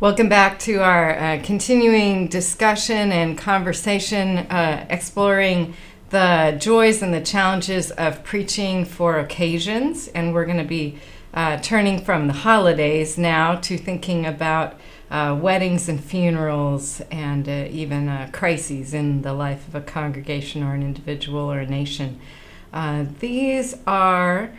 Welcome back to our continuing discussion and conversation exploring the joys and the challenges of preaching for occasions. And we're going to be turning from the holidays now to thinking about weddings and funerals and even crises in the life of a congregation or an individual or a nation. These are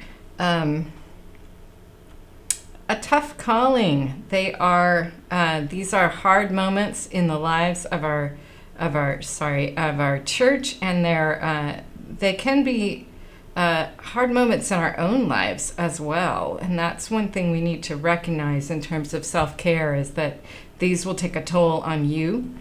a tough calling. These are hard moments in the lives of our church, and they can be hard moments in our own lives as well. And that's one thing we need to recognize in terms of self-care, is that these will take a toll on you.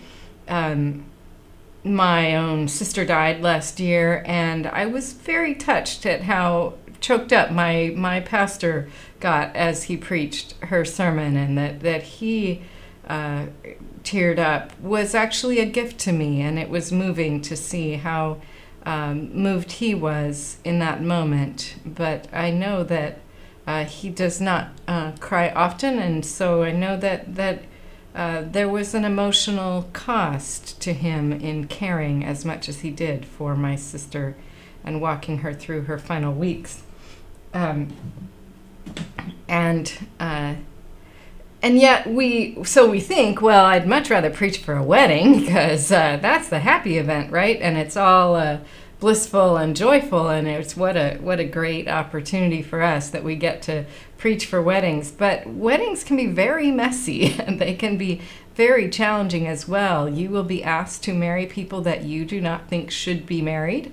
My own sister died last year, and I was very touched at how choked up my pastor got as he preached her sermon, and that he teared up was actually a gift to me, and it was moving to see how moved he was in that moment. But I know that he does not cry often, and so I know that there was an emotional cost to him in caring as much as he did for my sister and walking her through her final weeks. And yet we think, well, I'd much rather preach for a wedding because that's the happy event, right? And it's all blissful and joyful, and it's what a great opportunity for us that we get to preach for weddings. But weddings can be very messy, and they can be very challenging as well. You will be asked to marry people that you do not think should be married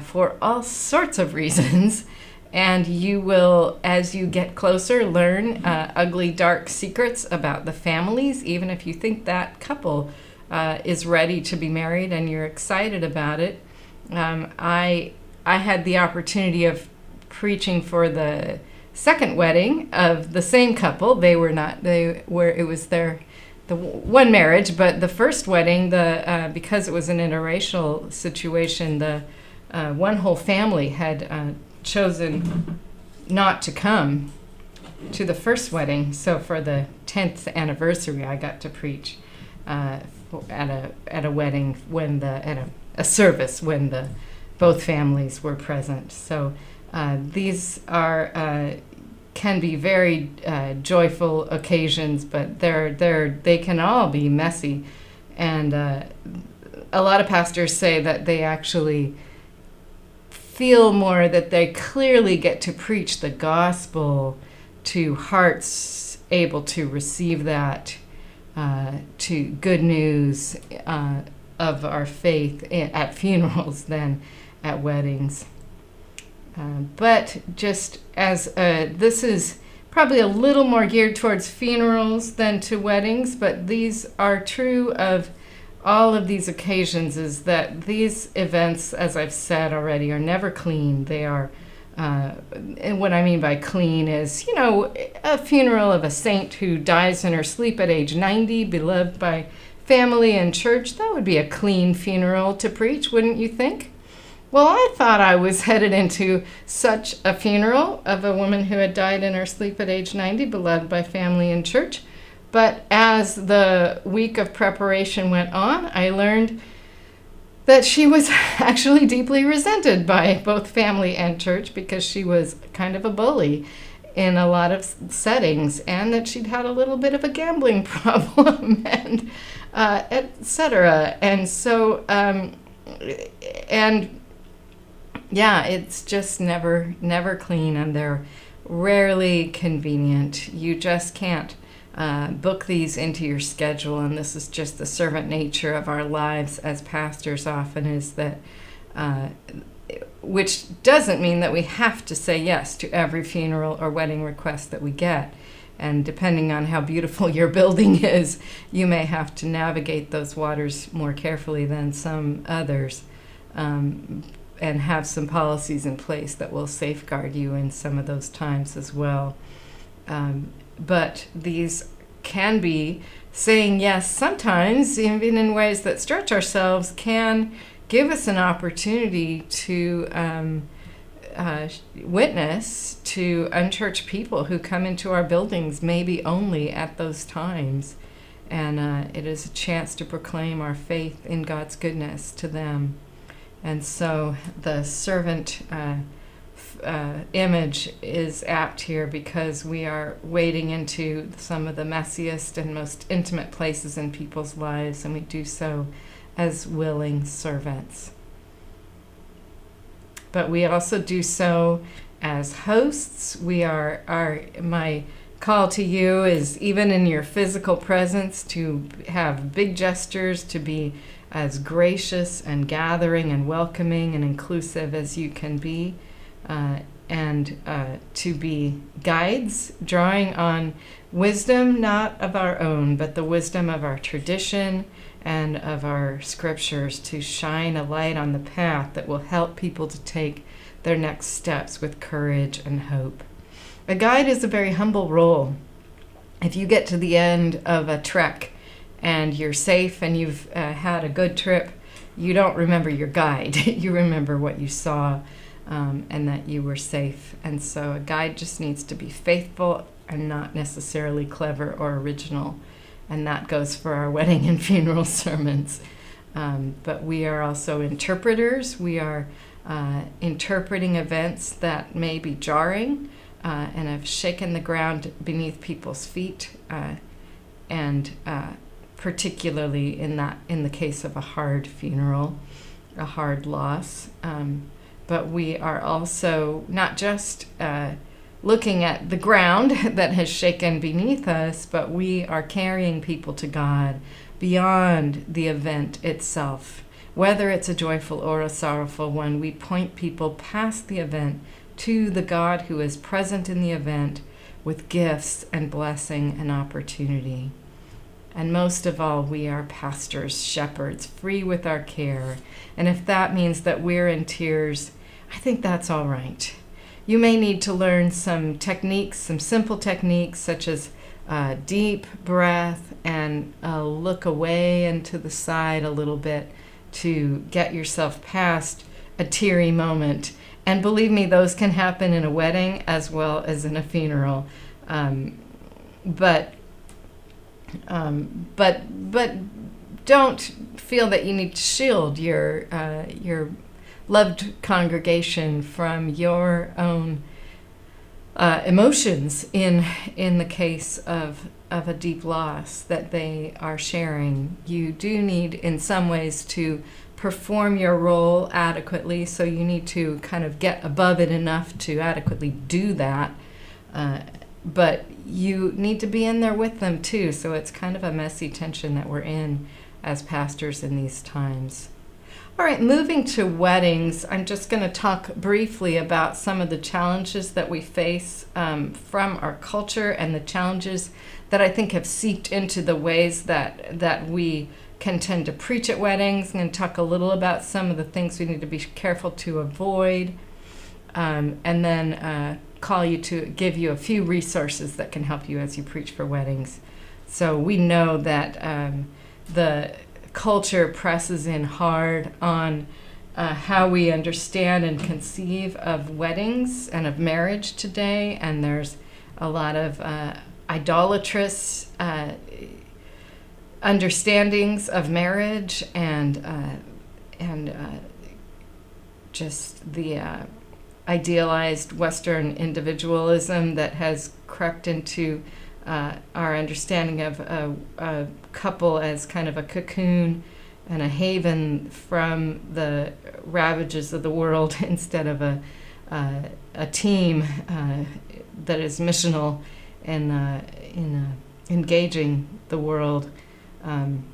for all sorts of reasons. And you will, as you get closer, learn ugly, dark secrets about the families, even if you think that couple is ready to be married and you're excited about it. I had the opportunity of preaching for the second wedding of the same couple. It was the one marriage, but the first wedding, because it was an interracial situation, the one whole family had chosen not to come to the first wedding. So for the 10th anniversary, I got to preach at a wedding at a service when both families were present. So these can be very joyful occasions, but they can all be messy. And a lot of pastors say that they actually feel more that they clearly get to preach the gospel to hearts able to receive that, to good news of our faith at funerals than at weddings. But just as this is probably a little more geared towards funerals than to weddings, but these are true of all of these occasions, is that these events, as I've said already, are never clean. They are, and what I mean by clean is, a funeral of a saint who dies in her sleep at age 90, beloved by family and church. That would be a clean funeral to preach, wouldn't you think? Well, I thought I was headed into such a funeral of a woman who had died in her sleep at age 90, beloved by family and church. But as the week of preparation went on, I learned that she was actually deeply resented by both family and church because she was kind of a bully in a lot of settings, and that she'd had a little bit of a gambling problem, and etc. And so, it's just never clean, and they're rarely convenient. You just can't book these into your schedule, and this is just the servant nature of our lives as pastors often, is that which doesn't mean that we have to say yes to every funeral or wedding request that we get. And depending on how beautiful your building is, you may have to navigate those waters more carefully than some others, and have some policies in place that will safeguard you in some of those times as well. But these can be saying yes sometimes, even in ways that stretch ourselves, can give us an opportunity to witness to unchurched people who come into our buildings maybe only at those times. And it is a chance to proclaim our faith in God's goodness to them. And so the servant image is apt here because we are wading into some of the messiest and most intimate places in people's lives, and we do so as willing servants. But we also do so as hosts. My call to you is, even in your physical presence, to have big gestures, to be as gracious and gathering and welcoming and inclusive as you can be, and to be guides, drawing on wisdom not of our own, but the wisdom of our tradition and of our scriptures, to shine a light on the path that will help people to take their next steps with courage and hope. A guide is a very humble role. If you get to the end of a trek and you're safe and you've had a good trip, you don't remember your guide. You remember what you saw, and that you were safe. And so a guide just needs to be faithful and not necessarily clever or original. And that goes for our wedding and funeral sermons. But we are also interpreters. We are interpreting events that may be jarring and have shaken the ground beneath people's feet, and particularly in the case of a hard funeral, a hard loss. But we are also not just looking at the ground that has shaken beneath us, but we are carrying people to God beyond the event itself. Whether it's a joyful or a sorrowful one, we point people past the event to the God who is present in the event with gifts and blessing and opportunity. And most of all, we are pastors, shepherds, free with our care. And if that means that we're in tears, I think that's all right. You may need to learn some techniques, some simple techniques, such as deep breath and look away and to the side a little bit to get yourself past a teary moment. And believe me, those can happen in a wedding as well as in a funeral. But don't feel that you need to shield your loved congregation from your own emotions in the case of a deep loss that they are sharing. You do need, in some ways, to perform your role adequately, so you need to kind of get above it enough to adequately do that. But you need to be in there with them too, so it's kind of a messy tension that we're in as pastors in these times. All right, moving to weddings, I'm just going to talk briefly about some of the challenges that we face from our culture, and the challenges that I think have seeped into the ways that we can tend to preach at weddings. I'm going to talk a little about some of the things we need to be careful to avoid, and then call you to give you a few resources that can help you as you preach for weddings. So we know that the culture presses in hard on how we understand and conceive of weddings and of marriage today, and there's a lot of idolatrous understandings of marriage and just the idealized Western individualism that has crept into our understanding of a couple as kind of a cocoon and a haven from the ravages of the world, instead of a team that is missional in engaging the world. And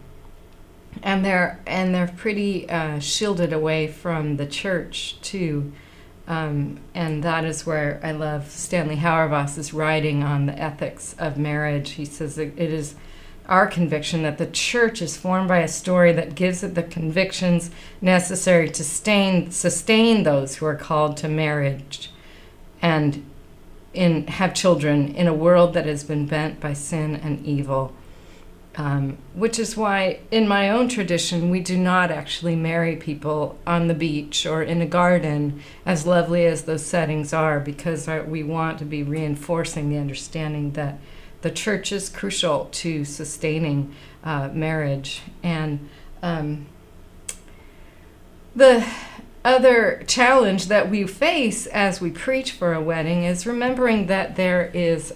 they're pretty shielded away from the church too. And that is where I love Stanley Hauerwas's writing on the ethics of marriage. He says it is our conviction that the church is formed by a story that gives it the convictions necessary to sustain those who are called to marriage and have children in a world that has been bent by sin and evil. which is why in my own tradition we do not actually marry people on the beach or in a garden, as lovely as those settings are, because we want to be reinforcing the understanding that the church is crucial to sustaining marriage. And the other challenge that we face as we preach for a wedding is remembering that there is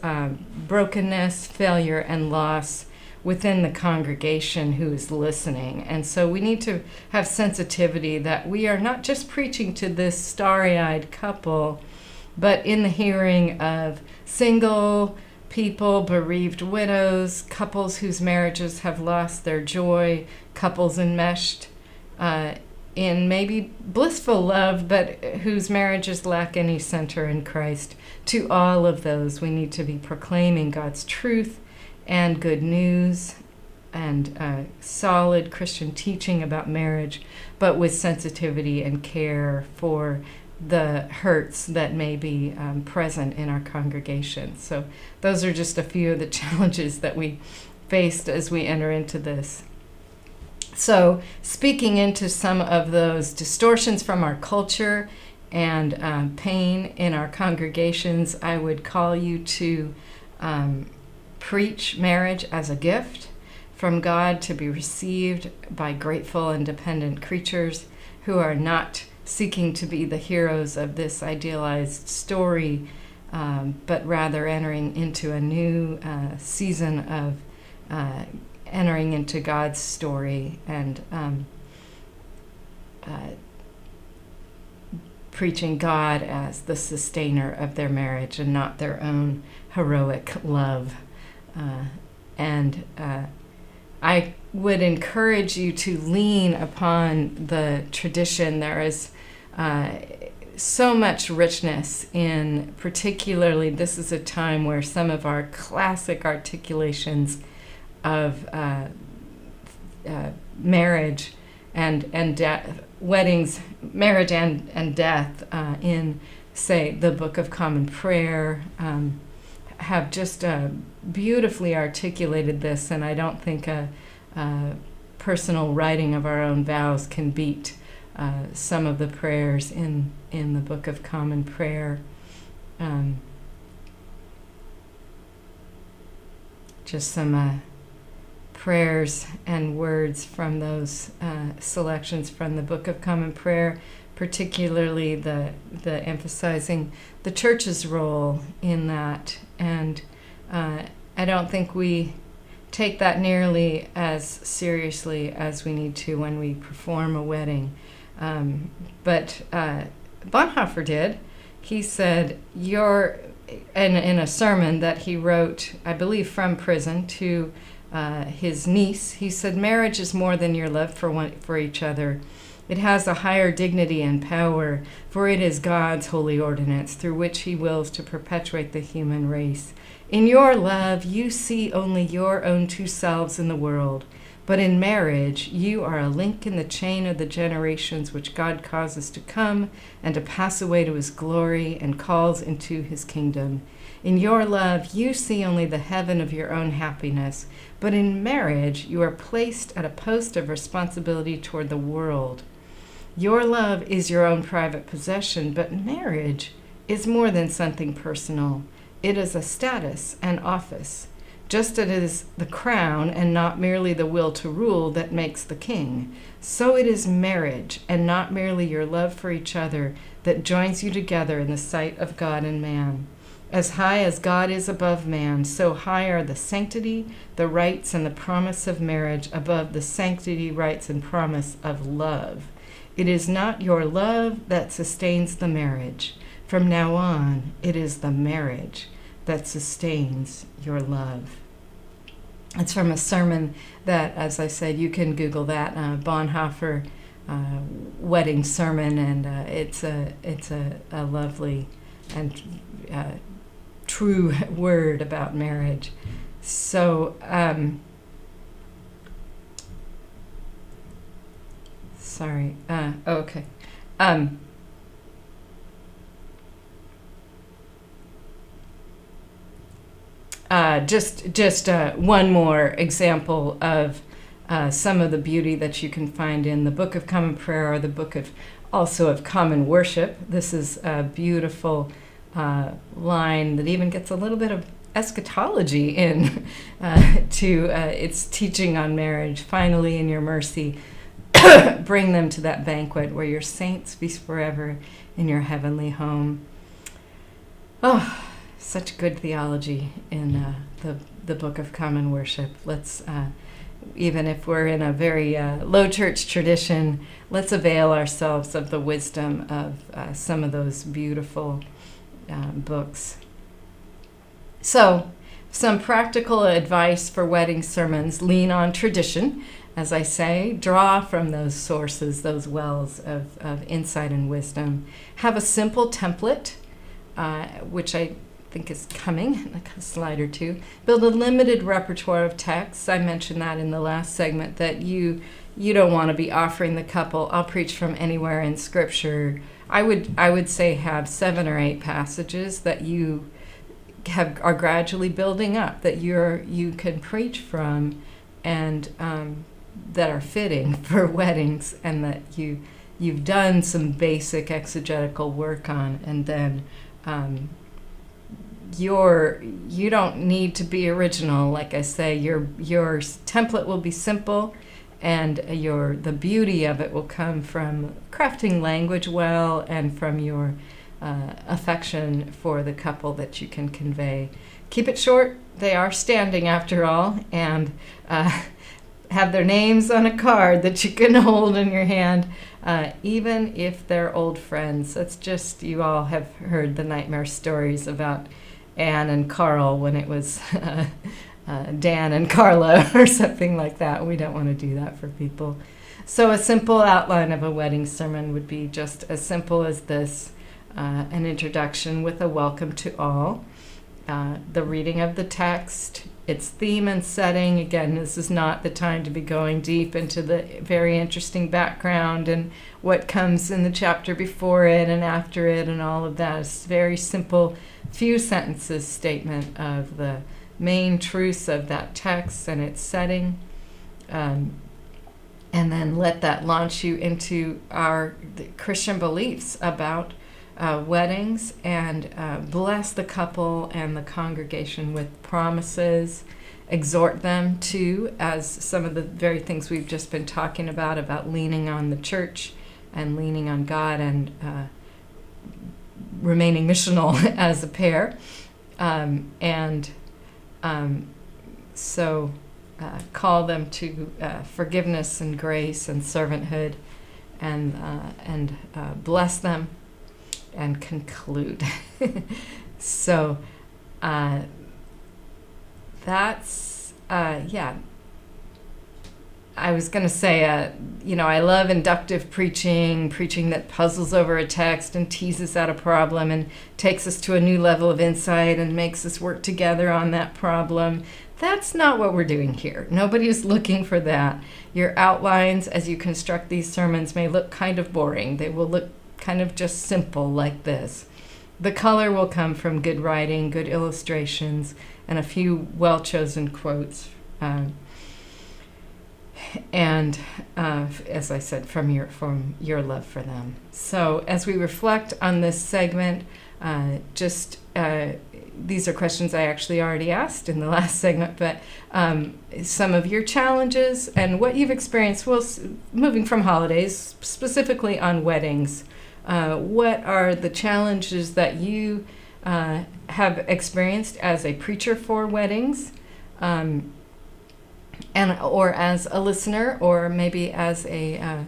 brokenness, failure, and loss within the congregation who is listening. And so we need to have sensitivity that we are not just preaching to this starry-eyed couple, but in the hearing of single people, bereaved widows, couples whose marriages have lost their joy, couples enmeshed in maybe blissful love, but whose marriages lack any center in Christ. To all of those, we need to be proclaiming God's truth and good news and solid Christian teaching about marriage, but with sensitivity and care for the hurts that may be present in our congregation. So those are just a few of the challenges that we faced as we enter into this. So speaking into some of those distortions from our culture and pain in our congregations, I would call you to preach marriage as a gift from God to be received by grateful and dependent creatures who are not seeking to be the heroes of this idealized story, but rather entering into a new season of entering into God's story and preaching God as the sustainer of their marriage and not their own heroic love. I would encourage you to lean upon the tradition. There is so much richness in, particularly, this is a time where some of our classic articulations of marriage and death, weddings, marriage and death in, say, the Book of Common Prayer, have just beautifully articulated this, and I don't think a personal writing of our own vows can beat some of the prayers in the Book of Common Prayer. Just some prayers and words from those selections from the Book of Common Prayer, particularly the emphasizing the church's role in that. And I don't think we take that nearly as seriously as we need to when we perform a wedding. But Bonhoeffer did. He said, in a sermon that he wrote, I believe from prison, to his niece, he said, "Marriage is more than your love for each other. It has a higher dignity and power, for it is God's holy ordinance through which he wills to perpetuate the human race. In your love, you see only your own two selves in the world, but in marriage, you are a link in the chain of the generations which God causes to come and to pass away to his glory and calls into his kingdom. In your love, you see only the heaven of your own happiness, but in marriage, you are placed at a post of responsibility toward the world. Your love is your own private possession, but marriage is more than something personal. It is a status and office, just as it is the crown and not merely the will to rule that makes the king. So it is marriage and not merely your love for each other that joins you together in the sight of God and man. As high as God is above man, so high are the sanctity, the rights, and the promise of marriage above the sanctity, rights, and promise of love. It is not your love that sustains the marriage. From now on, it is the marriage that sustains your love." It's from a sermon that, as I said, you can Google that, Bonhoeffer wedding sermon, and it's a lovely and true word about marriage. So, sorry. Okay. just one more example of some of the beauty that you can find in the Book of Common Prayer, or the Book of Common Worship. This is a beautiful line that even gets a little bit of eschatology in to its teaching on marriage. Finally, in your mercy, bring them to that banquet where your saints feast forever in your heavenly home. Oh, such good theology in the Book of Common Worship. Let's, even if we're in a very low church tradition, let's avail ourselves of the wisdom of some of those beautiful books. So, some practical advice for wedding sermons: lean on tradition, as I say, draw from those sources, those wells of insight and wisdom. Have a simple template, which I think is coming in a slide or two. Build a limited repertoire of texts. I mentioned that in the last segment, that you don't want to be offering the couple, I'll preach from anywhere in Scripture. I would say have 7 or 8 passages that you are gradually building up, that you can preach from, and that are fitting for weddings, and that you've done some basic exegetical work on, and then you don't need to be original. Like I say, your template will be simple, and the beauty of it will come from crafting language well, and from your affection for the couple that you can convey. Keep it short. They are standing after all, and have their names on a card that you can hold in your hand, even if they're old friends. That's just, you all have heard the nightmare stories about Anne and Carl when it was Dan and Carla or something like that. We don't want to do that for people. So a simple outline of a wedding sermon would be just as simple as this: an introduction with a welcome to all, the reading of the text, its theme and setting. Again, this is not the time to be going deep into the very interesting background and what comes in the chapter before it and after it and all of that. It's very simple, few sentences statement of the main truths of that text and its setting. And then let that launch you into the Christian beliefs about weddings, and bless the couple and the congregation with promises. Exhort them to, as some of the very things we've just been talking about leaning on the church and leaning on God, and remaining missional as a pair. So call them to forgiveness and grace and servanthood, and bless them, and conclude. So that's, I was going to say, I love inductive preaching that puzzles over a text and teases out a problem and takes us to a new level of insight and makes us work together on that problem. That's not what we're doing here. Nobody is looking for that. Your outlines as you construct these sermons may look kind of boring. They will look kind of just simple like this. The color will come from good writing, good illustrations, and a few well-chosen quotes. And as I said, from your love for them. So as we reflect on this segment, these are questions I actually already asked in the last segment, but some of your challenges and what you've experienced moving from holidays, specifically on weddings. What are the challenges that you have experienced as a preacher for weddings, or as a listener, or maybe as a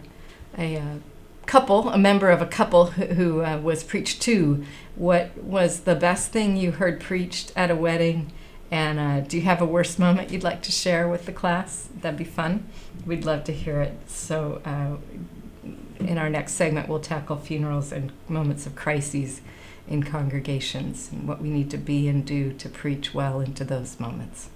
couple, a member of a couple who was preached to? What was the best thing you heard preached at a wedding? And do you have a worst moment you'd like to share with the class? That'd be fun. We'd love to hear it. So in our next segment, we'll tackle funerals and moments of crises in congregations, and what we need to be and do to preach well into those moments.